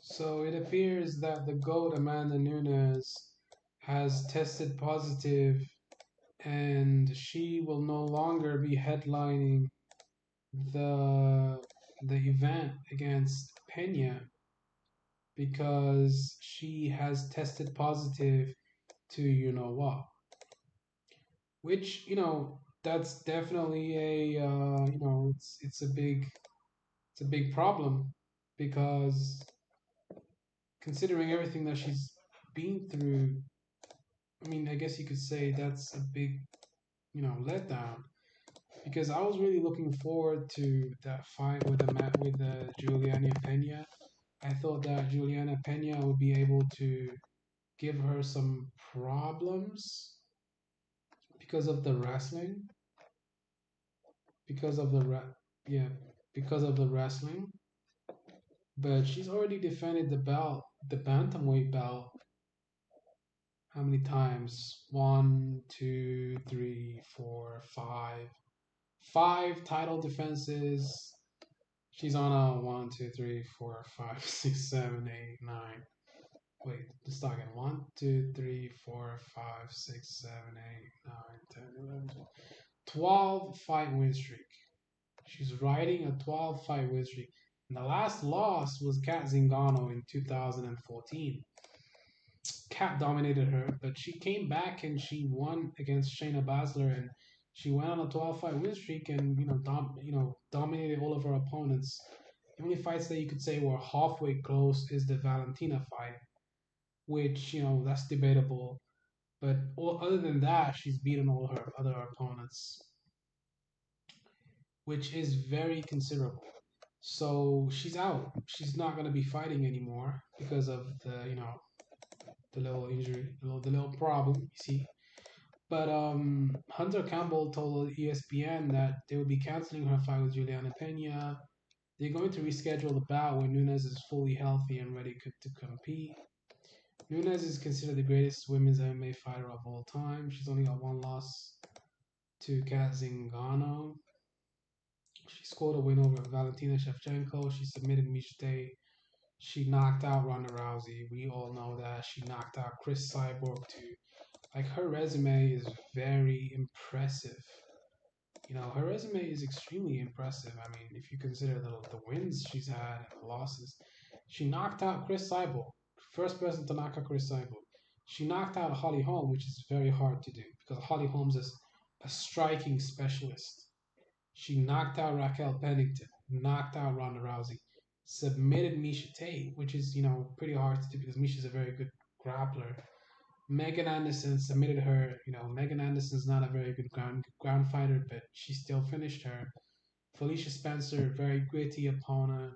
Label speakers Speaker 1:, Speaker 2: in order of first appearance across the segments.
Speaker 1: So it appears that the GOAT Amanda Nunes has tested positive and she will no longer be headlining the the event against Pena because she has tested positive to you know what, which that's definitely a it's a big problem because considering everything that she's been through, I mean, I guess you could say that's a big letdown because I was really looking forward to that fight with the Juliana Pena. I thought that Juliana Pena would be able to give her some problems because of the wrestling, because of the yeah, because of the wrestling. But she's already defended the belt, the bantamweight belt. How many times? One, two, three, four, five. Five title defenses. She's on a one, two, three, four, five, six, seven, eight, nine. Wait, let's start again. One, two, three, four, five, six, seven, eight, nine, 10, 11, 12 fight win streak. She's riding a 12 fight win streak. And the last loss was Kat Zingano in 2014. Kat dominated her, but she came back and she won against Shayna Baszler, and she went on a 12 fight win streak and dominated all of her opponents. The only fights that you could say were halfway close is the Valentina fight, which that's debatable. But other than that, she's beaten all her other opponents, which is very considerable. So she's out. She's not going to be fighting anymore because of the little injury, the little problem. You see. But Hunter Campbell told ESPN that they would be canceling her fight with Juliana Pena. They're going to reschedule the bout when Nunes is fully healthy and ready to compete. Nunes is considered the greatest women's MMA fighter of all time. She's only got one loss to Kat Zingano. She scored a win over Valentina Shevchenko. She submitted Michte. She knocked out Ronda Rousey. We all know that. She knocked out Chris Cyborg too. Like her resume is very impressive. Her resume is extremely impressive. I mean, if you consider the wins she's had and the losses, she knocked out Chris Cyborg, first person to knock out Chris Cyborg. She knocked out Holly Holm, which is very hard to do because Holly Holmes is a striking specialist. She knocked out Raquel Pennington, knocked out Ronda Rousey, submitted Misha Tate, which is pretty hard to do because Misha's a very good grappler. Megan Anderson submitted her. Megan Anderson's not a very good ground fighter, but she still finished her. Felicia Spencer, very gritty opponent.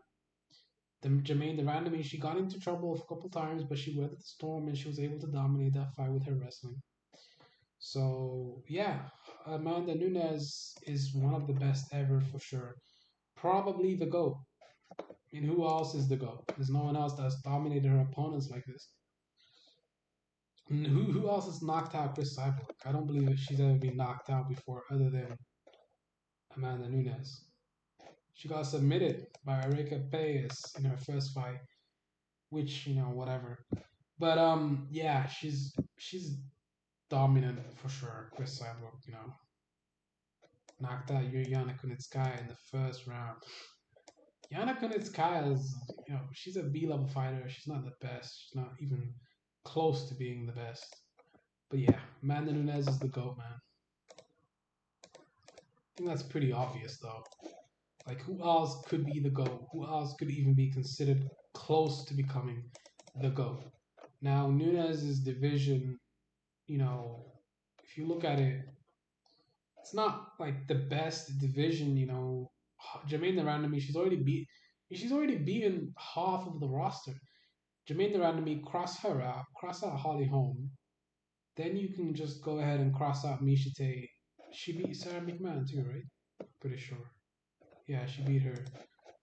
Speaker 1: Jermaine Durandamy, she got into trouble a couple times, but she weathered the storm and she was able to dominate that fight with her wrestling. So yeah, Amanda Nunes is one of the best ever for sure. Probably the GOAT. And who else is the GOAT? There's no one else that's dominated her opponents like this. And who else has knocked out Chris Cyborg? I don't believe that she's ever been knocked out before other than Amanda Nunes. She got submitted by Erika Reyes in her first fight, which, whatever. But yeah, she's dominant for sure. Chris Cyborg, knocked out Yana Kunitskaya in the first round. Yana Kunitskaya is, she's a B-level fighter. She's not the best. She's not even close to being the best. But yeah, Amanda Nunes is the GOAT, man. I think that's pretty obvious, though. Like, who else could be the GOAT? Who else could even be considered close to becoming the GOAT? Now, Nunes' division, if you look at it, it's not like the best division. Jermaine Durandamy, she's already beaten half of the roster. Jermaine Durandamy, cross out Holly Holm. Then you can just go ahead and cross out Misha Tate. She beat Sarah McMahon too, right? Pretty sure. Yeah, she beat her.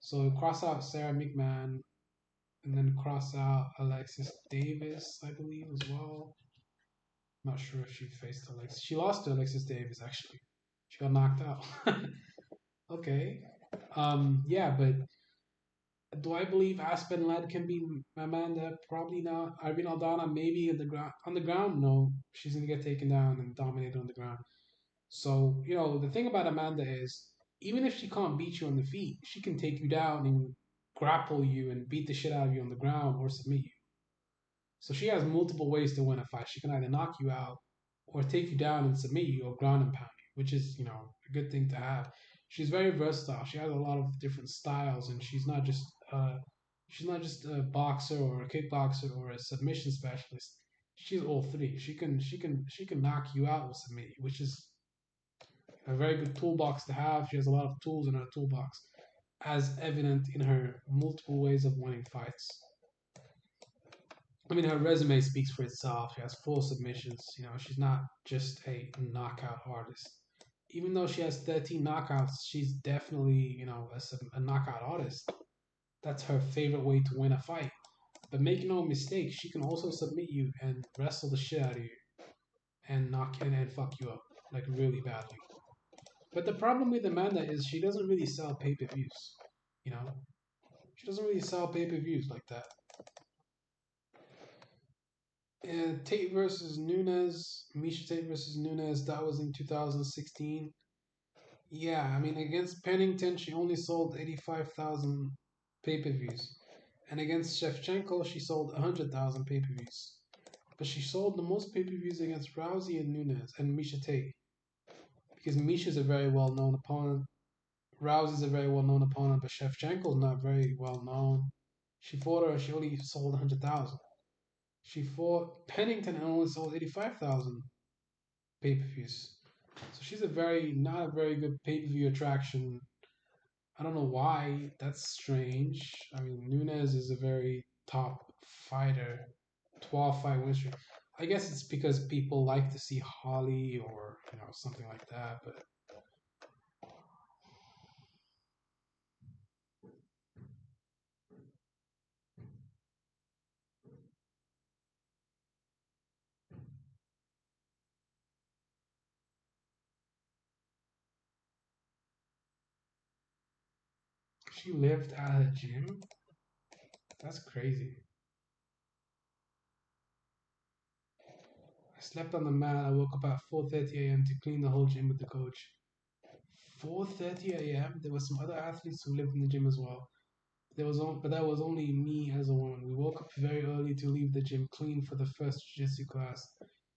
Speaker 1: So cross out Sarah McMahon and then cross out Alexis Davis, I believe, as well. Not sure if she faced Alexis. She lost to Alexis Davis actually. She got knocked out. Okay. Yeah, but Do I believe Aspen Ladd can be Amanda? Probably not. Irene Aldana, maybe in the ground. On the ground, no. She's gonna get taken down and dominated on the ground. So the thing about Amanda is, even if she can't beat you on the feet, she can take you down and grapple you and beat the shit out of you on the ground or submit you. So she has multiple ways to win a fight. She can either knock you out or take you down and submit you or ground and pound you, which is, a good thing to have. She's very versatile. She has a lot of different styles, and she's not just a boxer or a kickboxer or a submission specialist. She's all three. She can knock you out or submit you, which is a very good toolbox to have. She has a lot of tools in her toolbox, as evident in her multiple ways of winning fights. I mean, her resume speaks for itself. She has full submissions. She's not just a knockout artist. Even though she has 13 knockouts, she's definitely, a knockout artist. That's her favorite way to win a fight. But make no mistake, she can also submit you and wrestle the shit out of you and knock in and fuck you up like really badly. But the problem with Amanda is she doesn't really sell pay-per-views. You know, she doesn't really sell pay-per-views like that. And Tate versus Nunes, Misha Tate versus Nunes, that was in 2016. Yeah, I mean, against Pennington, she only sold 85,000 pay per views. And against Shevchenko, she sold 100,000 pay per views. But she sold the most pay per views against Rousey and Nunes and Misha Tate. Because Misha's a very well known opponent. Rousey's a very well known opponent, but Shevchenko's not very well known. She fought her, she only sold 100,000. She fought Pennington and only sold 85,000 pay per views. So she's not a very good pay per view attraction. I don't know why. That's strange. I mean, Nunes is a very top fighter, 12 fight win streak. I guess it's because people like to see Holly or something like that. But she lived at a gym. That's crazy. I slept on the mat. I woke up at 4:30 a.m. to clean the whole gym with the coach. 4:30 a.m. There were some other athletes who lived in the gym as well. But that was only me as a woman. We woke up very early to leave the gym clean for the first jiu-jitsu class,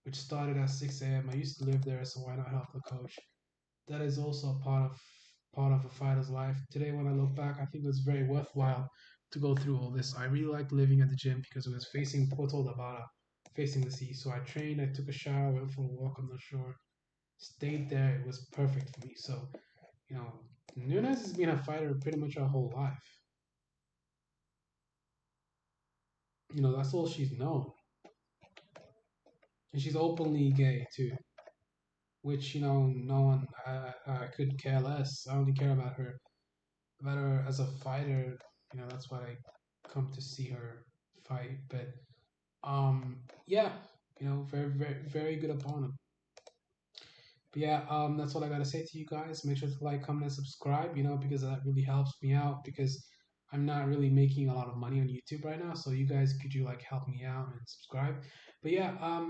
Speaker 1: which started at 6 a.m. I used to live there, so why not help the coach? That is also a part of a fighter's life. Today, when I look back, I think it was very worthwhile to go through all this. I really liked living at the gym because it was facing Porto da Barra, facing the sea. So I trained, I took a shower, went for a walk on the shore, stayed there. It was perfect for me. So, you know, Nunes has been a fighter pretty much her whole life. That's all she's known. And she's openly gay too, which no one I could care less. I only care about her as a fighter. That's why I come to see her fight. But yeah, very very very good opponent. But yeah, that's all I gotta say to you guys. Make sure to like, comment, and subscribe. Because that really helps me out because I'm not really making a lot of money on YouTube right now. So you guys, could you like help me out and subscribe? But yeah,